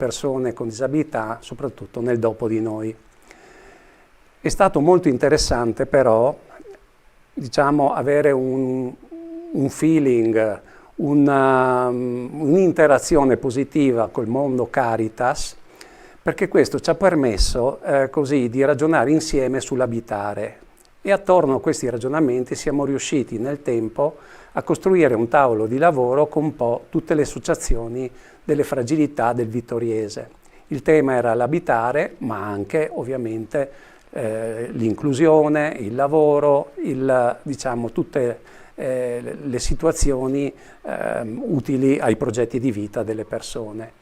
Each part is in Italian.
persone con disabilità, soprattutto nel dopo di noi. È stato molto interessante però, diciamo, avere un feeling, un'interazione positiva col mondo Caritas, perché questo ci ha permesso così di ragionare insieme sull'abitare, e attorno a questi ragionamenti siamo riusciti nel tempo a costruire un tavolo di lavoro con un po' tutte le associazioni delle fragilità del Vittoriese. Il tema era l'abitare, ma anche ovviamente l'inclusione, il lavoro, diciamo, tutte le situazioni utili ai progetti di vita delle persone.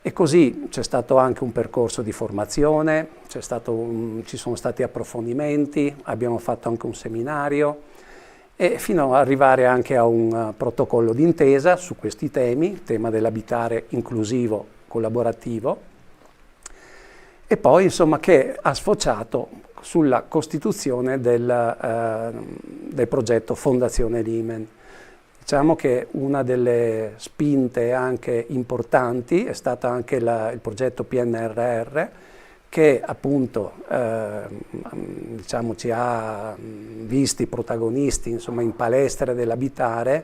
E così c'è stato anche un percorso di formazione, ci sono stati approfondimenti, abbiamo fatto anche un seminario, e fino ad arrivare anche a un protocollo d'intesa su questi temi, tema dell'abitare inclusivo, collaborativo, e poi insomma che ha sfociato sulla costituzione del progetto Fondazione Limen. Diciamo che una delle spinte anche importanti è stato anche il progetto PNRR, che appunto diciamo, ci ha visti protagonisti insomma, in palestre dell'abitare,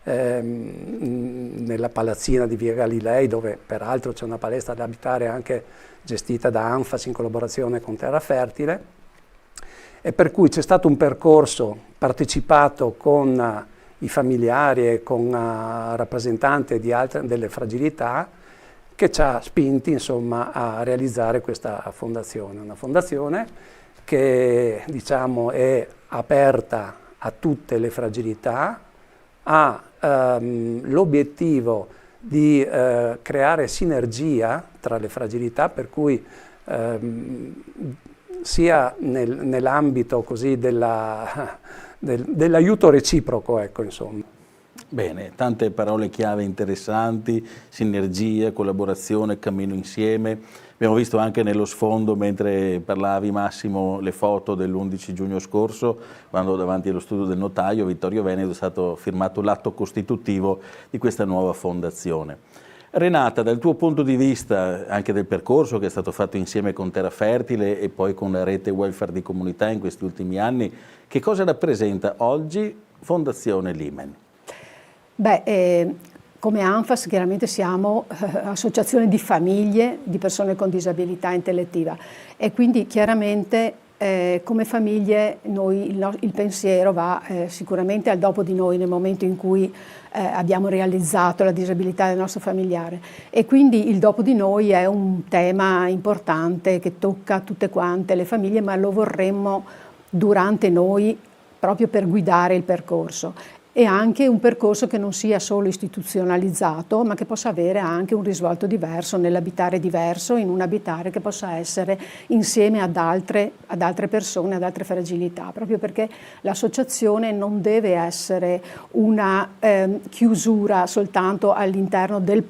nella palazzina di Via Galilei, dove peraltro c'è una palestra dell'abitare anche gestita da Anfas in collaborazione con Terra Fertile, e per cui c'è stato un percorso partecipato con i familiari e con rappresentanti delle fragilità, che ci ha spinti insomma a realizzare questa fondazione, una fondazione che diciamo è aperta a tutte le fragilità, ha l'obiettivo di creare sinergia tra le fragilità, per cui sia nell'ambito così dell'aiuto reciproco, ecco, insomma. Bene, tante parole chiave interessanti: sinergia, collaborazione, cammino insieme. Abbiamo visto anche nello sfondo, mentre parlavi Massimo, le foto dell'11 giugno scorso, quando davanti allo studio del notaio Vittorio Veneto è stato firmato l'atto costitutivo di questa nuova fondazione. Renata, dal tuo punto di vista, anche del percorso che è stato fatto insieme con Terra Fertile e poi con la rete welfare di comunità in questi ultimi anni, che cosa rappresenta oggi Fondazione Limen? Beh, come Anfas chiaramente siamo associazione di famiglie di persone con disabilità intellettiva, e quindi chiaramente come famiglie il pensiero va sicuramente al dopo di noi, nel momento in cui abbiamo realizzato la disabilità del nostro familiare, e quindi il dopo di noi è un tema importante che tocca tutte quante le famiglie, ma lo vorremmo durante noi, proprio per guidare il percorso. E anche un percorso che non sia solo istituzionalizzato, ma che possa avere anche un risvolto diverso, nell'abitare diverso, in un abitare che possa essere insieme ad altre persone, ad altre fragilità, proprio perché l'associazione non deve essere una chiusura soltanto all'interno della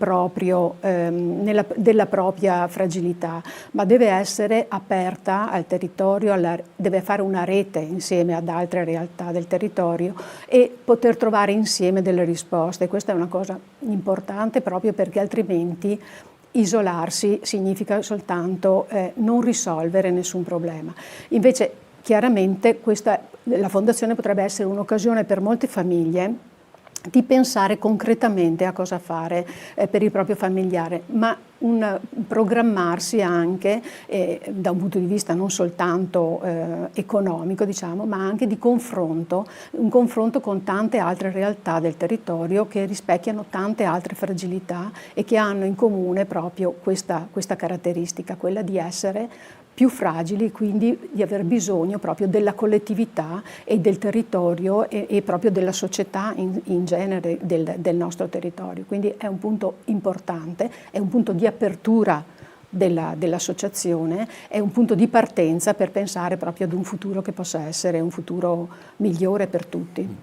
propria fragilità, ma deve essere aperta al territorio, deve fare una rete insieme ad altre realtà del territorio e poter trovare insieme delle risposte. Questa è una cosa importante, proprio perché altrimenti isolarsi significa soltanto non risolvere nessun problema. Invece chiaramente la fondazione potrebbe essere un'occasione per molte famiglie di pensare concretamente a cosa fare per il proprio familiare, ma programmarsi anche da un punto di vista non soltanto economico, diciamo, ma anche di confronto, un confronto con tante altre realtà del territorio che rispecchiano tante altre fragilità e che hanno in comune proprio questa caratteristica, quella di essere più fragili, quindi di aver bisogno proprio della collettività e del territorio e proprio della società in genere del nostro territorio. Quindi è un punto importante, è un punto di apertura dell'associazione, è un punto di partenza per pensare proprio ad un futuro che possa essere un futuro migliore per tutti.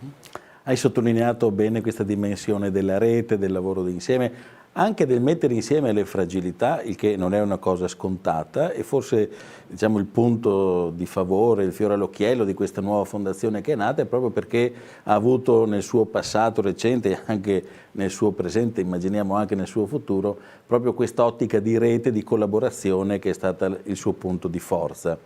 Hai sottolineato bene questa dimensione della rete, del lavoro d'insieme. anche del mettere insieme le fragilità, il che non è una cosa scontata, e forse diciamo, il punto di favore, il fiore all'occhiello di questa nuova fondazione che è nata è proprio perché ha avuto nel suo passato recente e anche nel suo presente, immaginiamo anche nel suo futuro, proprio quest'ottica di rete, di collaborazione che è stata il suo punto di forza.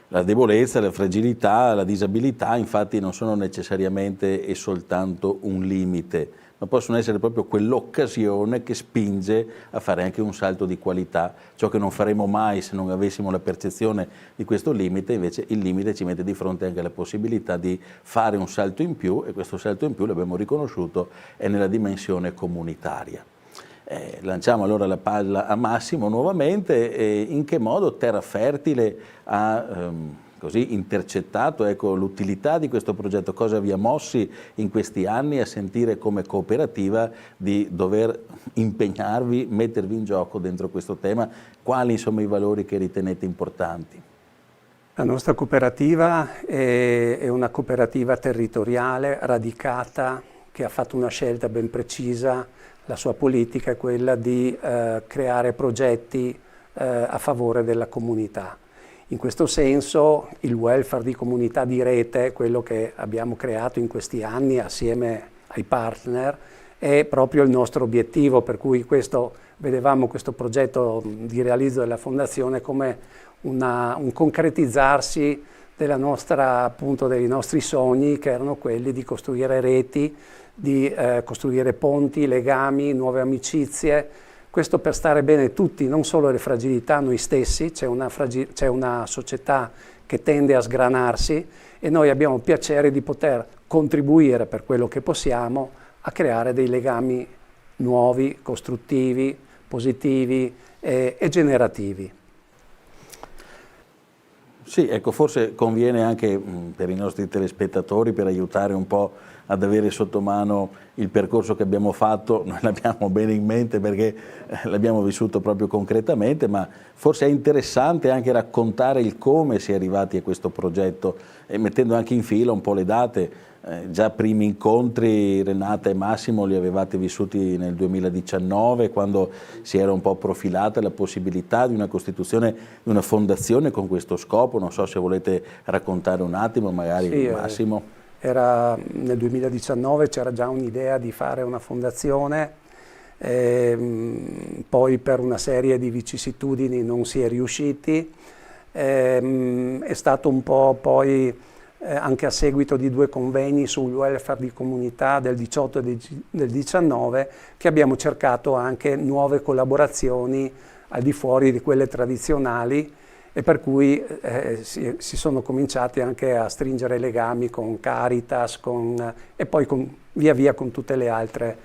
La debolezza, la fragilità, la disabilità infatti non sono necessariamente e soltanto un limite, ma possono essere proprio quell'occasione che spinge a fare anche un salto di qualità, ciò che non faremo mai se non avessimo la percezione di questo limite. Invece il limite ci mette di fronte anche alla possibilità di fare un salto in più, e questo salto in più, l'abbiamo riconosciuto, è nella dimensione comunitaria. Lanciamo allora la palla a Massimo nuovamente. In che modo Terra Fertile ha così intercettato, ecco, l'utilità di questo progetto? Cosa vi ha mossi in questi anni a sentire come cooperativa di dover impegnarvi, mettervi in gioco dentro questo tema? Quali sono i valori che ritenete importanti? La nostra cooperativa è una cooperativa territoriale, radicata, che ha fatto una scelta ben precisa. La sua politica è quella di creare progetti a favore della comunità. In questo senso il welfare di comunità di rete, quello che abbiamo creato in questi anni assieme ai partner, è proprio il nostro obiettivo, per cui vedevamo questo progetto di rializzo della Fondazione come un concretizzarsi dei nostri sogni, che erano quelli di costruire reti, di costruire ponti, legami, nuove amicizie. Questo per stare bene tutti, non solo le fragilità, noi stessi. C'è una società che tende a sgranarsi e noi abbiamo piacere di poter contribuire, per quello che possiamo, a creare dei legami nuovi, costruttivi, positivi e generativi. Sì, ecco, forse conviene anche per i nostri telespettatori, per aiutare un po' ad avere sotto mano il percorso che abbiamo fatto. Noi l'abbiamo bene in mente perché l'abbiamo vissuto proprio concretamente, ma forse è interessante anche raccontare il come si è arrivati a questo progetto, e mettendo anche in fila un po' le date. Già primi incontri, Renata e Massimo, li avevate vissuti nel 2019, quando si era un po' profilata la possibilità di una costituzione di una fondazione con questo scopo. Non so se volete raccontare un attimo, magari sì, Massimo. Nel 2019 c'era già un'idea di fare una fondazione, poi per una serie di vicissitudini non si è riusciti. È stato un po' poi anche a seguito di 2 convegni sul welfare di comunità del 18 e del 19, che abbiamo cercato anche nuove collaborazioni al di fuori di quelle tradizionali, e per cui si sono cominciati anche a stringere legami con Caritas e poi via via con tutte le altre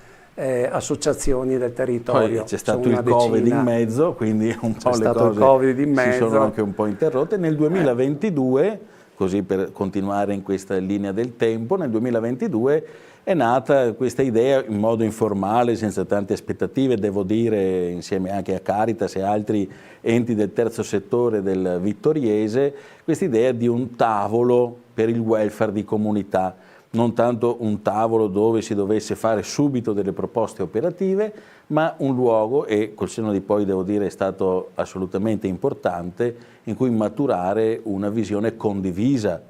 associazioni del territorio. Poi c'è stato il Covid in mezzo, quindi un po' le cose si sono anche un po' interrotte. Nel 2022, così per continuare in questa linea del tempo, nel 2022 è nata questa idea in modo informale, senza tante aspettative, devo dire, insieme anche a Caritas e altri enti del terzo settore del Vittoriese, questa idea di un tavolo per il welfare di comunità. Non tanto un tavolo dove si dovesse fare subito delle proposte operative, ma un luogo, e col senno di poi devo dire è stato assolutamente importante, in cui maturare una visione condivisa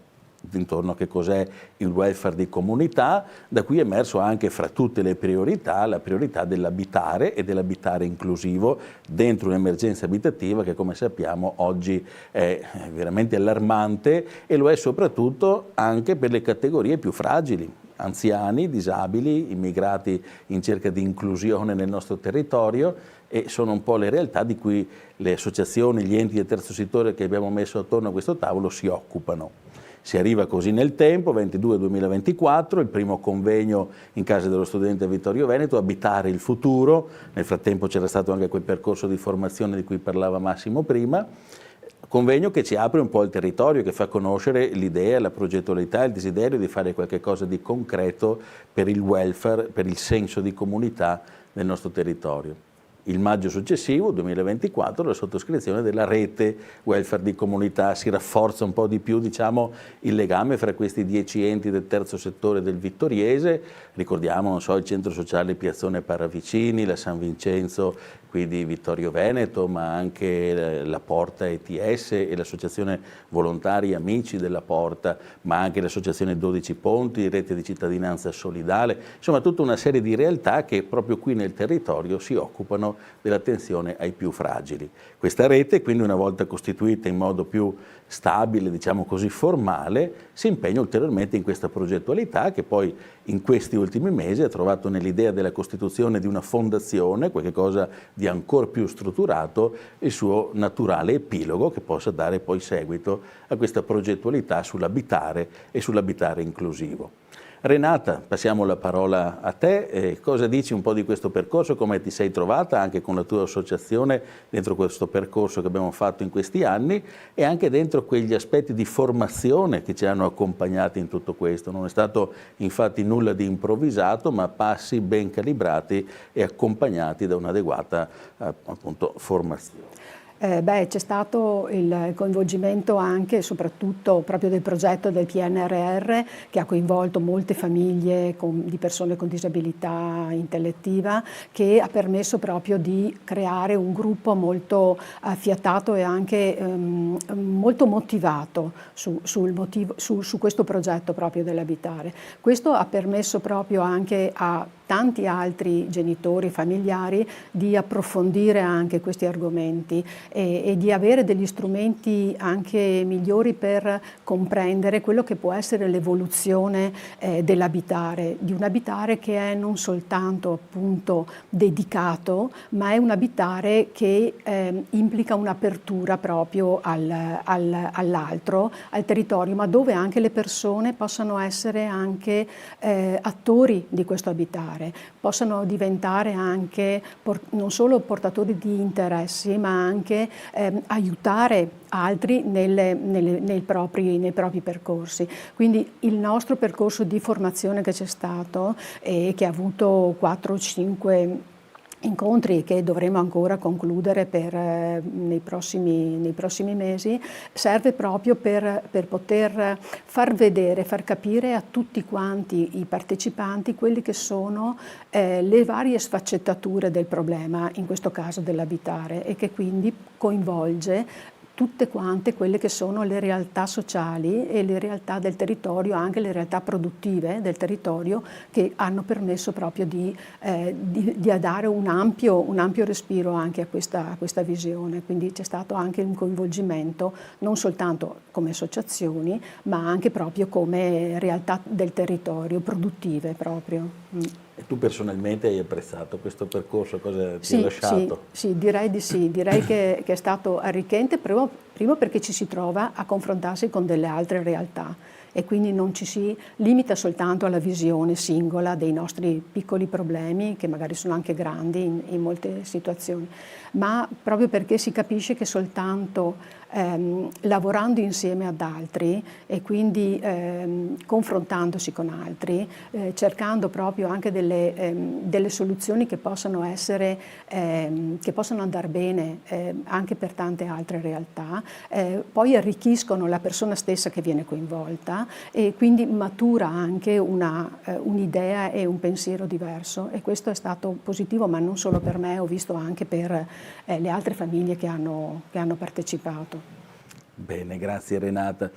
intorno a che cos'è il welfare di comunità, da cui è emerso anche fra tutte le priorità la priorità dell'abitare e dell'abitare inclusivo dentro un'emergenza abitativa che, come sappiamo, oggi è veramente allarmante, e lo è soprattutto anche per le categorie più fragili: anziani, disabili, immigrati in cerca di inclusione nel nostro territorio, e sono un po' le realtà di cui le associazioni, gli enti del terzo settore che abbiamo messo attorno a questo tavolo si occupano. Si arriva così nel tempo, 22-2024, il primo convegno in Casa dello Studente Vittorio Veneto, Abitare il futuro. Nel frattempo c'era stato anche quel percorso di formazione di cui parlava Massimo prima, convegno che ci apre un po' il territorio, che fa conoscere l'idea, la progettualità, il desiderio di fare qualche cosa di concreto per il welfare, per il senso di comunità nel nostro territorio. il maggio successivo, 2024, la sottoscrizione della rete welfare di comunità. Si rafforza un po' di più, diciamo, il legame fra questi 10 enti del terzo settore del Vittoriese. Ricordiamo, non so, il centro sociale Piazzone Paravicini, la San Vincenzo qui di Vittorio Veneto, ma anche la Porta ETS e l'associazione Volontari Amici della Porta, ma anche l'associazione 12 Ponti, Rete di Cittadinanza Solidale, insomma tutta una serie di realtà che proprio qui nel territorio si occupano dell'attenzione ai più fragili. Questa rete, quindi, una volta costituita in modo più stabile, diciamo così, formale, si impegna ulteriormente in questa progettualità che poi in questi ultimi mesi ha trovato nell'idea della costituzione di una fondazione, qualcosa di ancora più strutturato, il suo naturale epilogo che possa dare poi seguito a questa progettualità sull'abitare e sull'abitare inclusivo. Renata, passiamo la parola a te. Cosa dici un po' di questo percorso, come ti sei trovata anche con la tua associazione dentro questo percorso che abbiamo fatto in questi anni e anche dentro quegli aspetti di formazione che ci hanno accompagnati in tutto questo? Non è stato infatti nulla di improvvisato, ma passi ben calibrati e accompagnati da un'adeguata appunto formazione. C'è stato il coinvolgimento anche e soprattutto proprio del progetto del PNRR che ha coinvolto molte famiglie di persone con disabilità intellettiva, che ha permesso proprio di creare un gruppo molto affiatato e anche molto motivato su questo progetto proprio dell'abitare. Questo ha permesso proprio anche a tanti altri genitori familiari di approfondire anche questi argomenti e di avere degli strumenti anche migliori per comprendere quello che può essere l'evoluzione dell'abitare, di un abitare che è non soltanto appunto dedicato, ma è un abitare che implica un'apertura proprio all'altro, al territorio, ma dove anche le persone possano essere anche attori di questo abitare, possano diventare anche non solo portatori di interessi, ma anche aiutare altri nei propri percorsi. Quindi il nostro percorso di formazione che c'è stato e che ha avuto 4 o 5 incontri che dovremo ancora concludere nei prossimi mesi, serve proprio per poter far vedere, far capire a tutti quanti i partecipanti quelli che sono le varie sfaccettature del problema, in questo caso dell'abitare, e che quindi coinvolge tutte quante quelle che sono le realtà sociali e le realtà del territorio, anche le realtà produttive del territorio, che hanno permesso proprio di dare un ampio respiro anche a questa visione. Quindi c'è stato anche un coinvolgimento non soltanto come associazioni, ma anche proprio come realtà del territorio, produttive proprio. E tu personalmente hai apprezzato questo percorso? Cosa ti ha lasciato? Sì, direi di sì, direi che è stato arricchente, primo perché ci si trova a confrontarsi con delle altre realtà e quindi non ci si limita soltanto alla visione singola dei nostri piccoli problemi, che magari sono anche grandi in molte situazioni, ma proprio perché si capisce che soltanto lavorando insieme ad altri e quindi confrontandosi con altri, cercando proprio anche delle soluzioni che possano essere, che possono andare bene anche per tante altre realtà, poi arricchiscono la persona stessa che viene coinvolta e quindi matura anche un'idea e un pensiero diverso, e questo è stato positivo, ma non solo per me, ho visto anche per le altre famiglie che hanno partecipato. Bene, grazie Renata.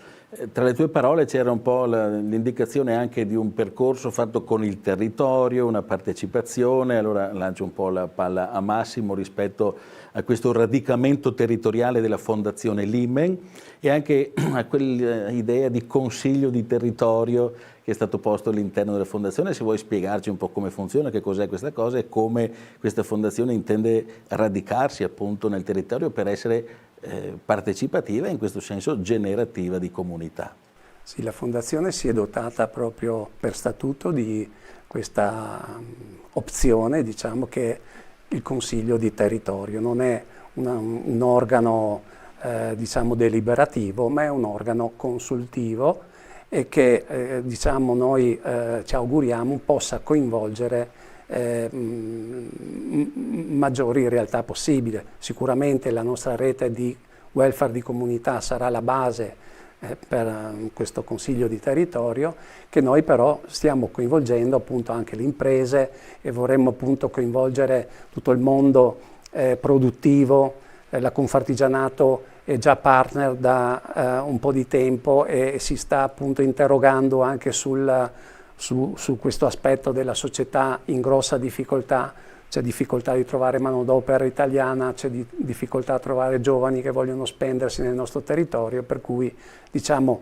Tra le tue parole c'era un po' l'indicazione anche di un percorso fatto con il territorio, una partecipazione. Allora lancio un po' la palla a Massimo rispetto a questo radicamento territoriale della Fondazione Limen e anche a quell'idea di consiglio di territorio che è stato posto all'interno della Fondazione. Se vuoi spiegarci un po' come funziona, che cos'è questa cosa e come questa Fondazione intende radicarsi appunto nel territorio per essere partecipativa e in questo senso generativa di comunità. Sì, la Fondazione si è dotata proprio per statuto di questa opzione, diciamo, che il Consiglio di Territorio non è un organo diciamo deliberativo, ma è un organo consultivo e che diciamo noi ci auguriamo possa coinvolgere maggiori realtà possibili. Sicuramente la nostra rete di welfare di comunità sarà la base per questo Consiglio di territorio, che noi però stiamo coinvolgendo appunto anche le imprese e vorremmo appunto coinvolgere tutto il mondo produttivo. La Confartigianato è già partner da un po' di tempo e si sta appunto interrogando anche su questo aspetto della società in grossa difficoltà. C'è difficoltà di trovare manodopera italiana, c'è difficoltà a trovare giovani che vogliono spendersi nel nostro territorio, per cui diciamo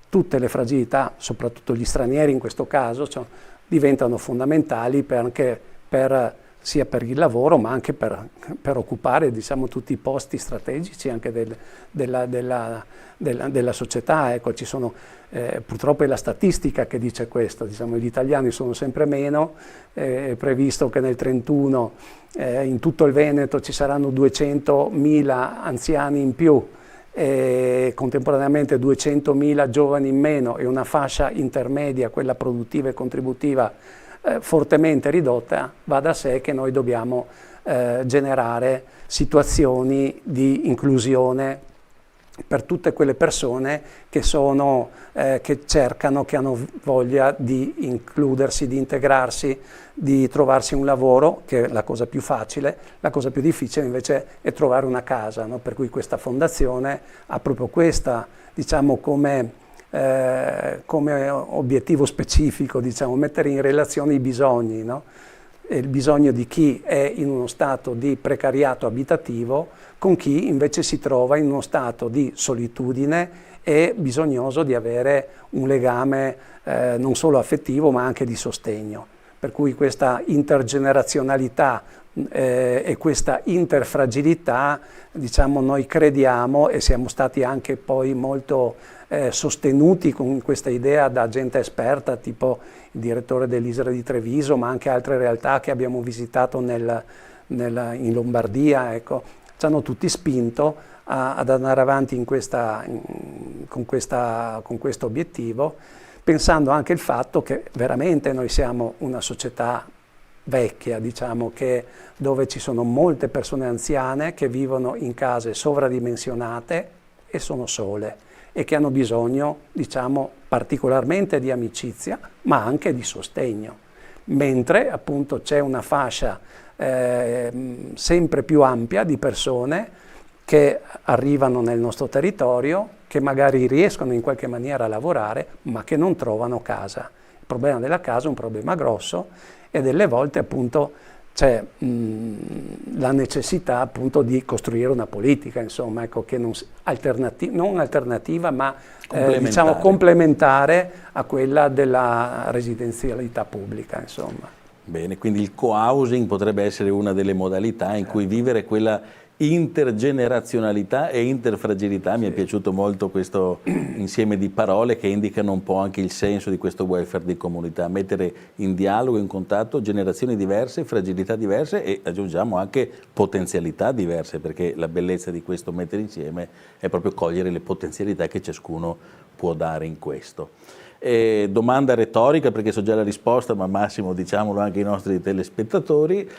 tutte le fragilità, soprattutto gli stranieri in questo caso, diventano fondamentali sia per il lavoro ma anche per occupare diciamo, tutti i posti strategici anche della società. Ecco, ci sono, purtroppo è la statistica che dice questo, diciamo, gli italiani sono sempre meno, è previsto che nel 2031 in tutto il Veneto ci saranno 200.000 anziani in più, contemporaneamente 200.000 giovani in meno e una fascia intermedia, quella produttiva e contributiva, fortemente ridotta. Va da sé che noi dobbiamo generare situazioni di inclusione per tutte quelle persone che cercano, che hanno voglia di includersi, di integrarsi, di trovarsi un lavoro, che è la cosa più facile. La cosa più difficile invece è trovare una casa, no? Per cui questa fondazione ha proprio questa, diciamo, come obiettivo specifico, diciamo, mettere in relazione i bisogni, no? Il bisogno di chi è in uno stato di precariato abitativo con chi invece si trova in uno stato di solitudine e bisognoso di avere un legame non solo affettivo ma anche di sostegno. Per cui questa intergenerazionalità e questa interfragilità, diciamo, noi crediamo e siamo stati anche poi molto sostenuti con questa idea da gente esperta, tipo il direttore dell'Isra di Treviso, ma anche altre realtà che abbiamo visitato in Lombardia, ecco, ci hanno tutti spinto ad andare avanti con questo obiettivo, pensando anche il fatto che veramente noi siamo una società vecchia, diciamo, dove ci sono molte persone anziane che vivono in case sovradimensionate e sono sole e che hanno bisogno, diciamo, particolarmente di amicizia, ma anche di sostegno. Mentre appunto c'è una fascia sempre più ampia di persone che arrivano nel nostro territorio, che magari riescono in qualche maniera a lavorare, ma che non trovano casa. Il problema della casa è un problema grosso e delle volte appunto c'è la necessità appunto di costruire una politica, insomma, ecco, che non alternativa, ma diciamo complementare a quella della residenzialità pubblica, insomma. Bene, quindi il co-housing potrebbe essere una delle modalità in cui vivere quella intergenerazionalità e interfragilità. Mi è piaciuto molto questo insieme di parole che indicano un po' anche il senso di questo welfare di comunità, mettere in dialogo, in contatto generazioni diverse, fragilità diverse e aggiungiamo anche potenzialità diverse, perché la bellezza di questo mettere insieme è proprio cogliere le potenzialità che ciascuno può dare in questo. Domanda retorica, perché so già la risposta, ma Massimo diciamolo anche ai nostri telespettatori,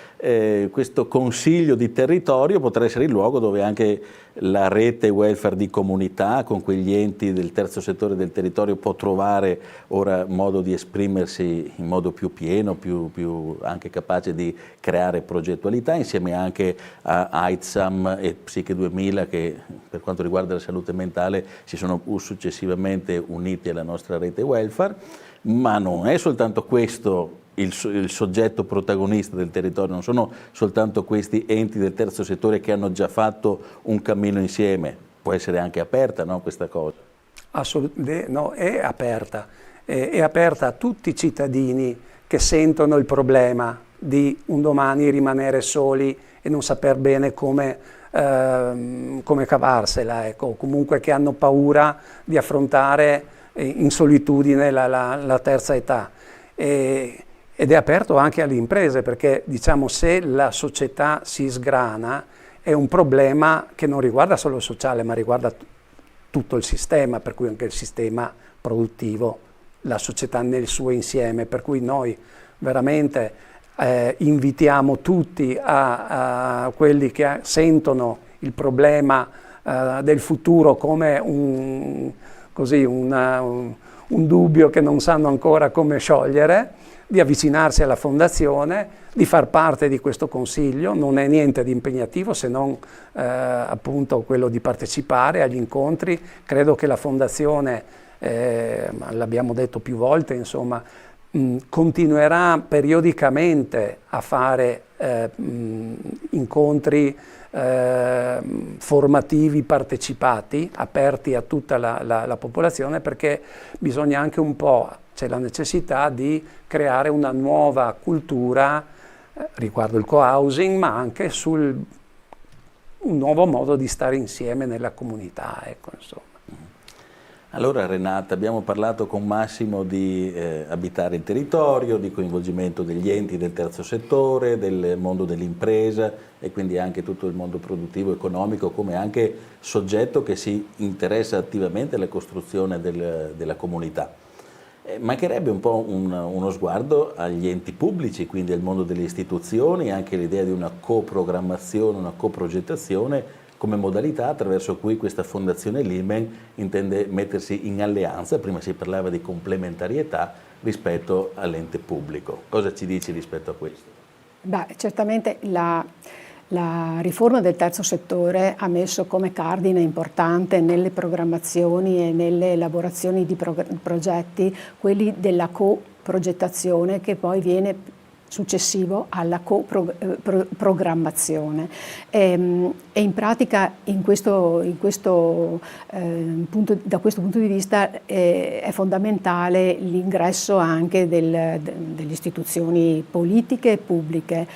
questo consiglio di territorio potrà essere il luogo dove anche la rete welfare di comunità con quegli enti del terzo settore del territorio può trovare ora modo di esprimersi in modo più pieno, più anche capace di creare progettualità, insieme anche a AIDSAM e Psiche 2000 che per quanto riguarda la salute mentale si sono successivamente uniti alla nostra rete welfare, ma non è soltanto questo il soggetto protagonista del territorio, non sono soltanto questi enti del terzo settore che hanno già fatto un cammino insieme, può essere anche aperta, no, questa cosa? Assolutamente, no, è aperta a tutti i cittadini che sentono il problema di un domani rimanere soli e non saper bene come cavarsela, ecco, comunque che hanno paura di affrontare in solitudine la terza età. Ed è aperto anche alle imprese, perché diciamo se la società si sgrana è un problema che non riguarda solo il sociale, ma riguarda tutto il sistema, per cui anche il sistema produttivo, la società nel suo insieme, per cui noi veramente invitiamo tutti a quelli che sentono il problema del futuro come un dubbio che non sanno ancora come sciogliere, di avvicinarsi alla Fondazione, di far parte di questo consiglio. Non è niente di impegnativo se non appunto quello di partecipare agli incontri. Credo che la Fondazione, l'abbiamo detto più volte, insomma, continuerà periodicamente a fare incontri formativi partecipati, aperti a tutta la popolazione, perché bisogna anche un po', c'è la necessità di creare una nuova cultura riguardo il co-housing, ma anche un nuovo modo di stare insieme nella comunità, ecco, insomma. Allora Renata, abbiamo parlato con Massimo di abitare il territorio, di coinvolgimento degli enti del terzo settore, del mondo dell'impresa e quindi anche tutto il mondo produttivo economico come anche soggetto che si interessa attivamente alla costruzione della comunità. Mancherebbe un po' uno sguardo agli enti pubblici, quindi al mondo delle istituzioni, anche l'idea di una coprogrammazione, una coprogettazione come modalità attraverso cui questa Fondazione Limen intende mettersi in alleanza. Prima si parlava di complementarietà rispetto all'ente pubblico. Cosa ci dici rispetto a questo? Beh, certamente la riforma del terzo settore ha messo come cardine importante nelle programmazioni e nelle elaborazioni di progetti quelli della coprogettazione, che poi viene successivo alla coprogrammazione. E in pratica da questo punto di vista è fondamentale l'ingresso anche delle istituzioni politiche e pubbliche,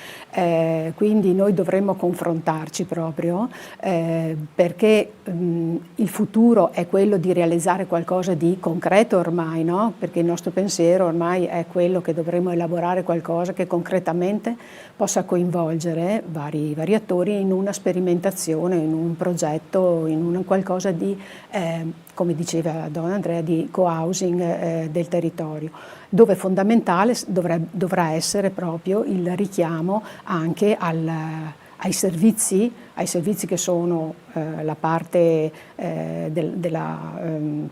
quindi noi dovremmo confrontarci proprio perché il futuro è quello di realizzare qualcosa di concreto ormai, no? Perché il nostro pensiero ormai è quello che dovremmo elaborare qualcosa che concretamente possa coinvolgere vari attori in una sperimentazione, in un progetto, in un qualcosa di, come diceva Don Andrea, di co-housing del territorio, dove fondamentale dovrà essere proprio il richiamo anche ai servizi che sono la parte della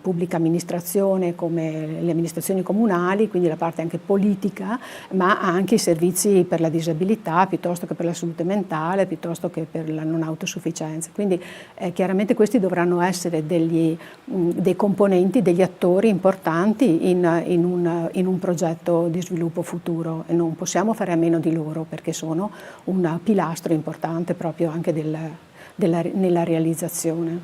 pubblica amministrazione, come le amministrazioni comunali, quindi la parte anche politica, ma anche i servizi per la disabilità, piuttosto che per la salute mentale, piuttosto che per la non autosufficienza. Quindi chiaramente questi dovranno essere dei componenti, degli attori importanti in un progetto di sviluppo futuro, e non possiamo fare a meno di loro, perché sono un pilastro importante proprio anche nella realizzazione.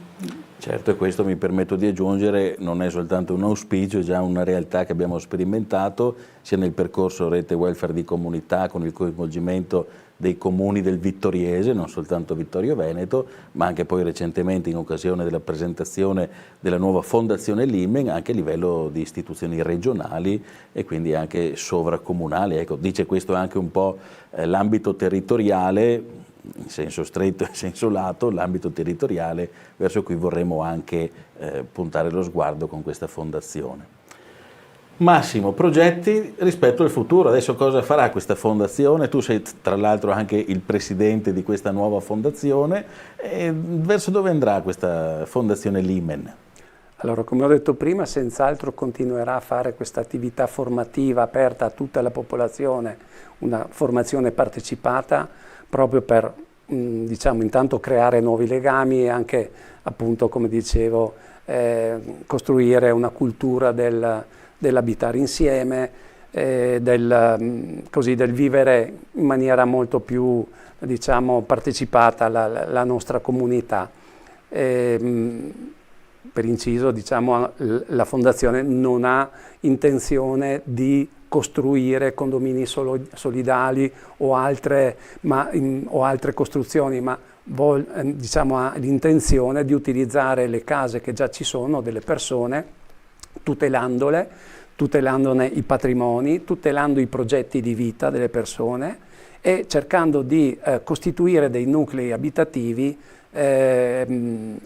Certo, e questo mi permetto di aggiungere, non è soltanto un auspicio, è già una realtà che abbiamo sperimentato sia nel percorso Rete Welfare di Comunità con il coinvolgimento dei comuni del Vittoriese, non soltanto Vittorio Veneto, ma anche poi recentemente in occasione della presentazione della nuova Fondazione Limen, anche a livello di istituzioni regionali e quindi anche sovracomunali. Ecco, dice questo anche un po' l'ambito territoriale, in senso stretto e in senso lato, l'ambito territoriale verso cui vorremmo anche puntare lo sguardo con questa fondazione. Massimo, progetti rispetto al futuro, adesso cosa farà questa fondazione? Tu sei tra l'altro anche il presidente di questa nuova fondazione, e verso dove andrà questa Fondazione Limen? Allora, come ho detto prima, senz'altro continuerà a fare questa attività formativa aperta a tutta la popolazione, una formazione partecipata, proprio per, diciamo, intanto creare nuovi legami e anche, appunto, come dicevo, costruire una cultura dell'abitare insieme, del vivere in maniera molto più, diciamo, partecipata la nostra comunità. Per inciso, diciamo, la Fondazione non ha intenzione di costruire condomini solidali o altre costruzioni, ma diciamo, ha l'intenzione di utilizzare le case che già ci sono delle persone, tutelandone i patrimoni, tutelando i progetti di vita delle persone e cercando di costituire dei nuclei abitativi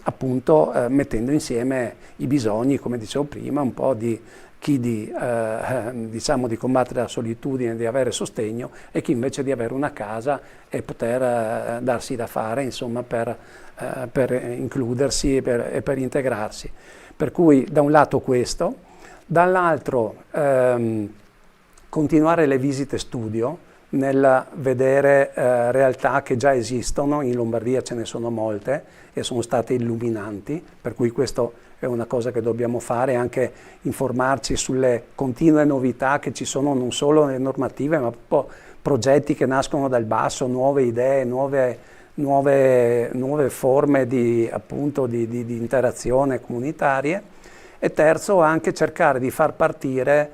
appunto mettendo insieme i bisogni, come dicevo prima, un po' di chi diciamo di combattere la solitudine, di avere sostegno, e chi invece di avere una casa e poter darsi da fare, insomma, per includersi e per integrarsi. Per cui da un lato questo, dall'altro continuare le visite studio nel vedere realtà che già esistono. In Lombardia ce ne sono molte e sono state illuminanti, per cui questo è una cosa che dobbiamo fare, anche informarci sulle continue novità che ci sono, non solo nelle normative, ma proprio progetti che nascono dal basso, nuove idee, nuove forme di interazione comunitarie. E terzo, anche cercare di far partire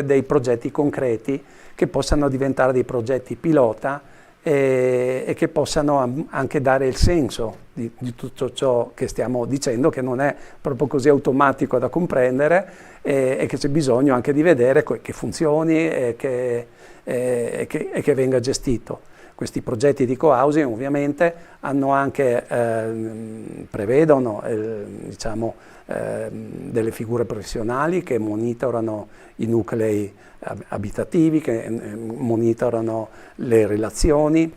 dei progetti concreti che possano diventare dei progetti pilota e che possano anche dare il senso di tutto ciò che stiamo dicendo, che non è proprio così automatico da comprendere, e che c'è bisogno anche di vedere che funzioni e che venga gestito. Questi progetti di co-housing ovviamente hanno anche, prevedono delle figure professionali che monitorano i nuclei abitativi, che monitorano le relazioni.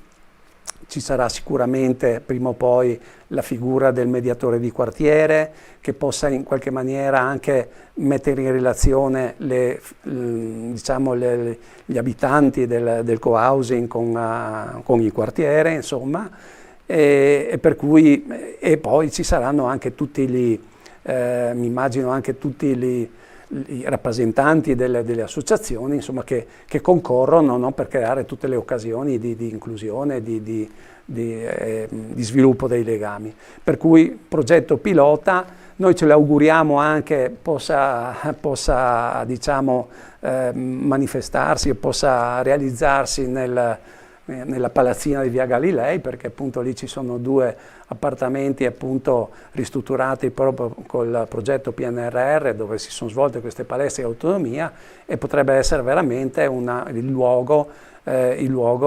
Ci sarà sicuramente prima o poi la figura del mediatore di quartiere, che possa in qualche maniera anche mettere in relazione gli abitanti del co-housing con il quartiere, insomma, e poi ci saranno anche mi immagino anche tutti i rappresentanti delle associazioni, insomma, che concorrono, no, per creare tutte le occasioni di inclusione, di sviluppo dei legami. Per cui progetto pilota, noi ce l'auguriamo anche possa diciamo, manifestarsi e possa realizzarsi nella palazzina di via Galilei, perché appunto lì ci sono 2 appartamenti appunto ristrutturati proprio col progetto PNRR, dove si sono svolte queste palestre di autonomia, e potrebbe essere veramente il luogo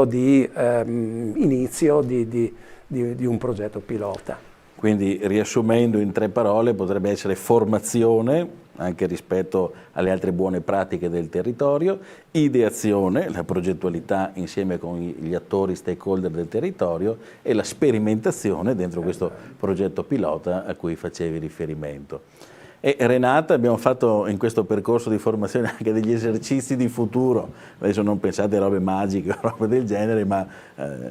di inizio di un progetto pilota. Quindi, riassumendo in 3 parole, potrebbe essere formazione, anche rispetto alle altre buone pratiche del territorio, ideazione, la progettualità insieme con gli attori stakeholder del territorio, e la sperimentazione dentro questo progetto pilota a cui facevi riferimento. E Renata, abbiamo fatto in questo percorso di formazione anche degli esercizi di futuro, adesso non pensate a robe magiche o robe del genere, ma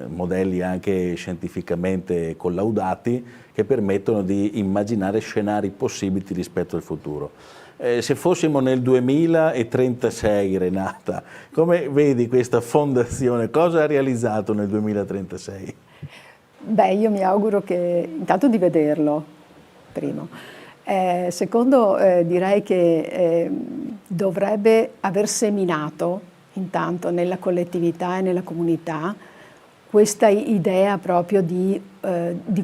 modelli anche scientificamente collaudati che permettono di immaginare scenari possibili rispetto al futuro. Se fossimo nel 2036, Renata, come vedi questa fondazione? Cosa ha realizzato nel 2036? Beh, io mi auguro intanto di vederlo, primo. Secondo, direi che dovrebbe aver seminato intanto nella collettività e nella comunità questa idea proprio di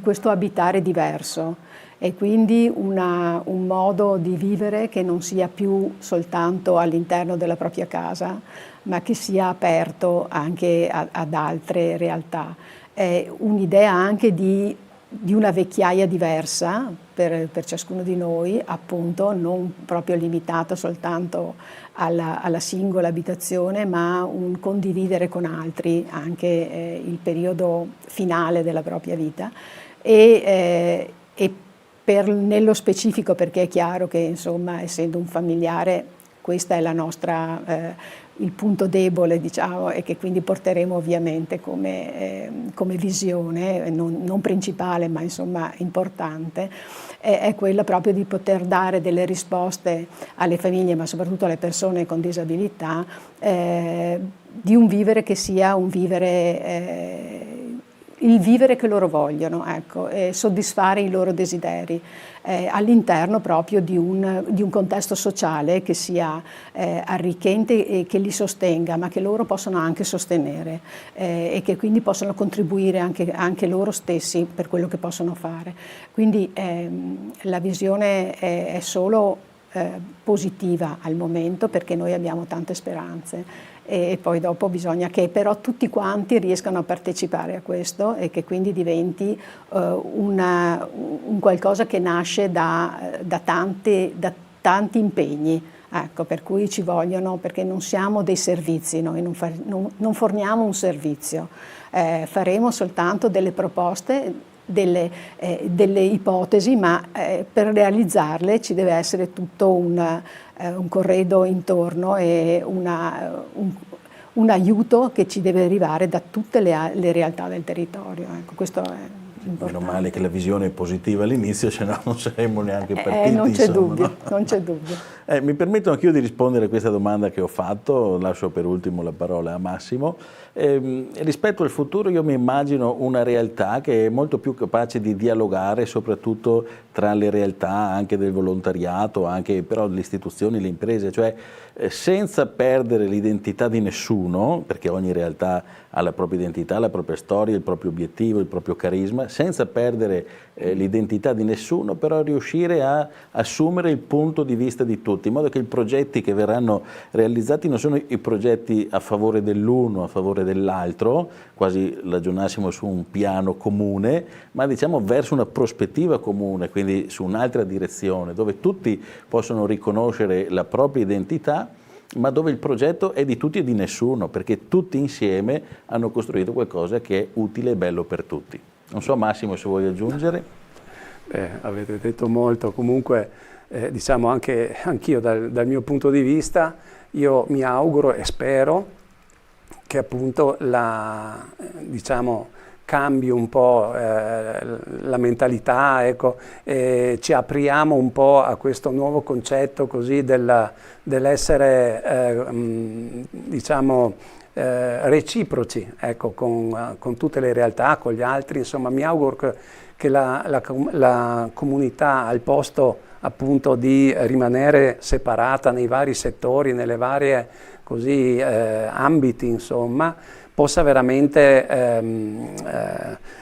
questo abitare diverso, e quindi un modo di vivere che non sia più soltanto all'interno della propria casa, ma che sia aperto anche ad altre realtà. È un'idea anche di una vecchiaia diversa per ciascuno di noi, appunto, non proprio limitata soltanto alla singola abitazione, ma un condividere con altri anche il periodo finale della propria vita. E nello specifico, perché è chiaro che, insomma, essendo un familiare, questa è la nostra il punto debole, diciamo, e che quindi porteremo ovviamente come visione, non principale ma insomma importante, è quella proprio di poter dare delle risposte alle famiglie, ma soprattutto alle persone con disabilità, di un vivere che sia un vivere, il vivere che loro vogliono, ecco, e soddisfare i loro desideri all'interno proprio di un contesto sociale che sia arricchente e che li sostenga, ma che loro possono anche sostenere, e che quindi possano contribuire anche loro stessi per quello che possono fare. Quindi la visione è solo positiva al momento, perché noi abbiamo tante speranze. E poi dopo bisogna che però tutti quanti riescano a partecipare a questo, e che quindi diventi un qualcosa che nasce da tanti impegni, ecco, per cui ci vogliono, perché non siamo dei servizi, noi non forniamo un servizio, faremo soltanto delle proposte, delle ipotesi, ma per realizzarle ci deve essere tutto un corredo intorno e un aiuto che ci deve arrivare da tutte le realtà del territorio. Ecco, questo è importante. Meno male che la visione è positiva all'inizio, se no non saremmo neanche partiti. Non c'è insomma, dubbio, no? non c'è dubbio. Mi permetto anch'io di rispondere a questa domanda che ho fatto, lascio per ultimo la parola a Massimo. Rispetto al futuro io mi immagino una realtà che è molto più capace di dialogare soprattutto tra le realtà anche del volontariato, anche però le istituzioni, le imprese, cioè senza perdere l'identità di nessuno, perché ogni realtà ha la propria identità, la propria storia, il proprio obiettivo, il proprio carisma, senza perdere l'identità di nessuno, però riuscire a assumere il punto di vista di tutti, in modo che i progetti che verranno realizzati non sono i progetti a favore dell'uno, a favore dell'altro, quasi ragionassimo su un piano comune, ma diciamo verso una prospettiva comune, quindi su un'altra direzione, dove tutti possono riconoscere la propria identità, ma dove il progetto è di tutti e di nessuno, perché tutti insieme hanno costruito qualcosa che è utile e bello per tutti. Non so Massimo se vuoi aggiungere. Avete detto molto, comunque diciamo anch'io dal mio punto di vista, io mi auguro e spero che appunto diciamo, cambi un po' la mentalità, ecco, ci apriamo un po' a questo nuovo concetto così dell'essere diciamo reciproci, ecco, con tutte le realtà, con gli altri. Insomma, mi auguro che la comunità, al posto appunto di rimanere separata nei vari settori, nelle varie così ambiti, insomma, possa veramente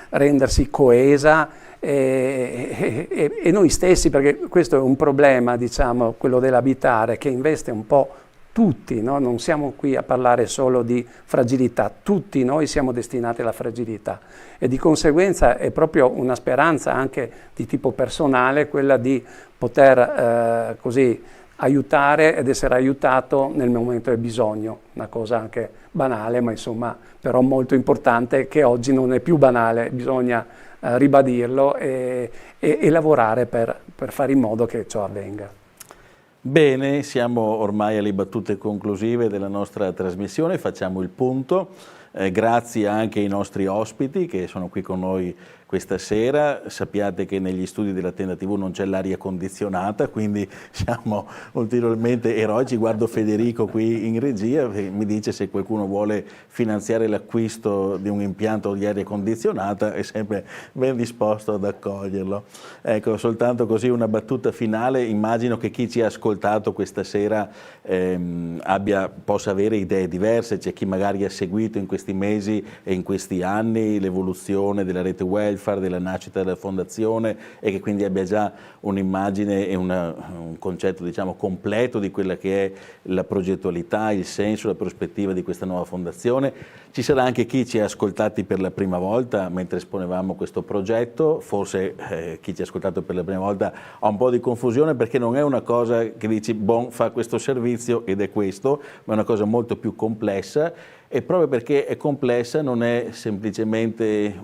rendersi coesa e noi stessi, perché questo è un problema, diciamo, quello dell'abitare, che investe un po' tutti, no? Non siamo qui a parlare solo di fragilità, tutti noi siamo destinati alla fragilità e di conseguenza è proprio una speranza anche di tipo personale quella di poter così aiutare ed essere aiutato nel momento del bisogno, una cosa anche banale ma insomma però molto importante, che oggi non è più banale, bisogna ribadirlo e lavorare per fare in modo che ciò avvenga. Bene, siamo ormai alle battute conclusive della nostra trasmissione, facciamo il punto. Grazie anche ai nostri ospiti che sono qui con noi questa sera. Sappiate che negli studi della Tenda TV non c'è l'aria condizionata, quindi siamo ulteriormente eroici. Guardo Federico qui in regia che mi dice se qualcuno vuole finanziare l'acquisto di un impianto di aria condizionata è sempre ben disposto ad accoglierlo. Ecco, soltanto così una battuta finale. Immagino che chi ci ha ascoltato questa sera possa avere idee diverse. C'è chi magari ha seguito in questi mesi e in questi anni l'evoluzione della rete welfare, della nascita della fondazione e che quindi abbia già un'immagine e un concetto diciamo completo di quella che è la progettualità, il senso, la prospettiva di questa nuova fondazione. Ci sarà anche chi ci ha ascoltati per la prima volta mentre esponevamo questo progetto, forse chi ci ha ascoltato per la prima volta ha un po' di confusione perché non è una cosa che dici fa questo servizio ed è questo, ma è una cosa molto più complessa e proprio perché è complessa non è semplicemente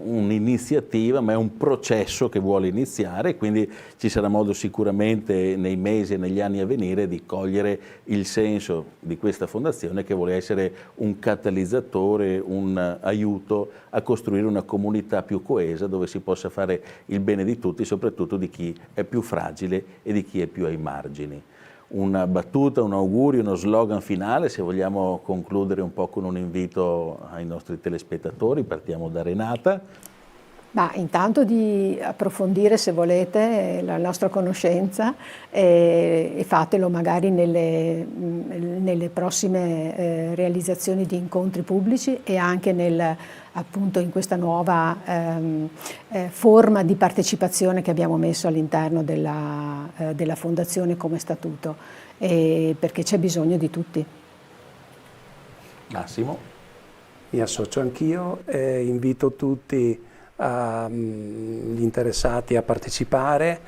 un'iniziativa, ma è un processo che vuole iniziare, quindi ci sarà modo sicuramente nei mesi e negli anni a venire di cogliere il senso di questa fondazione che vuole essere un catalizzatore, un aiuto a costruire una comunità più coesa dove si possa fare il bene di tutti, soprattutto di chi è più fragile e di chi è più ai margini. Una battuta, un augurio, uno slogan finale, se vogliamo concludere un po' con un invito ai nostri telespettatori, partiamo da Renata. Intanto di approfondire, se volete, la nostra conoscenza e fatelo magari nelle prossime realizzazioni di incontri pubblici e anche appunto in questa nuova forma di partecipazione che abbiamo messo all'interno della Fondazione come statuto, perché c'è bisogno di tutti. Massimo? Mi associo anch'io e invito tutti gli interessati a partecipare,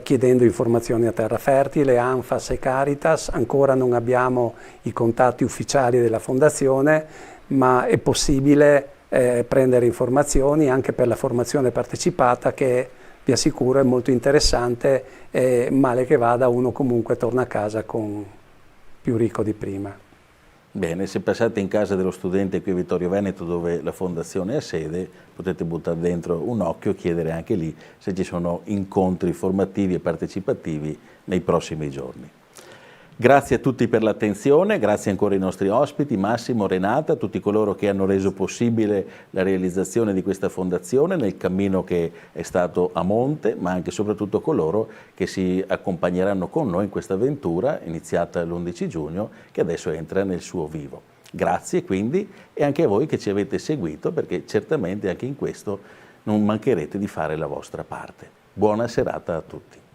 chiedendo informazioni a Terra Fertile, ANFAS e Caritas. Ancora non abbiamo i contatti ufficiali della Fondazione, ma è possibile prendere informazioni anche per la formazione partecipata, che vi assicuro è molto interessante, e male che vada uno comunque torna a casa più ricco di prima. Bene, se passate in casa dello studente qui a Vittorio Veneto, dove la Fondazione ha sede, potete buttare dentro un occhio e chiedere anche lì se ci sono incontri formativi e partecipativi nei prossimi giorni. Grazie a tutti per l'attenzione, grazie ancora ai nostri ospiti, Massimo, Renata, a tutti coloro che hanno reso possibile la realizzazione di questa fondazione nel cammino che è stato a monte, ma anche e soprattutto coloro che si accompagneranno con noi in questa avventura iniziata l'11 giugno, che adesso entra nel suo vivo. Grazie quindi, e anche a voi che ci avete seguito, perché certamente anche in questo non mancherete di fare la vostra parte. Buona serata a tutti.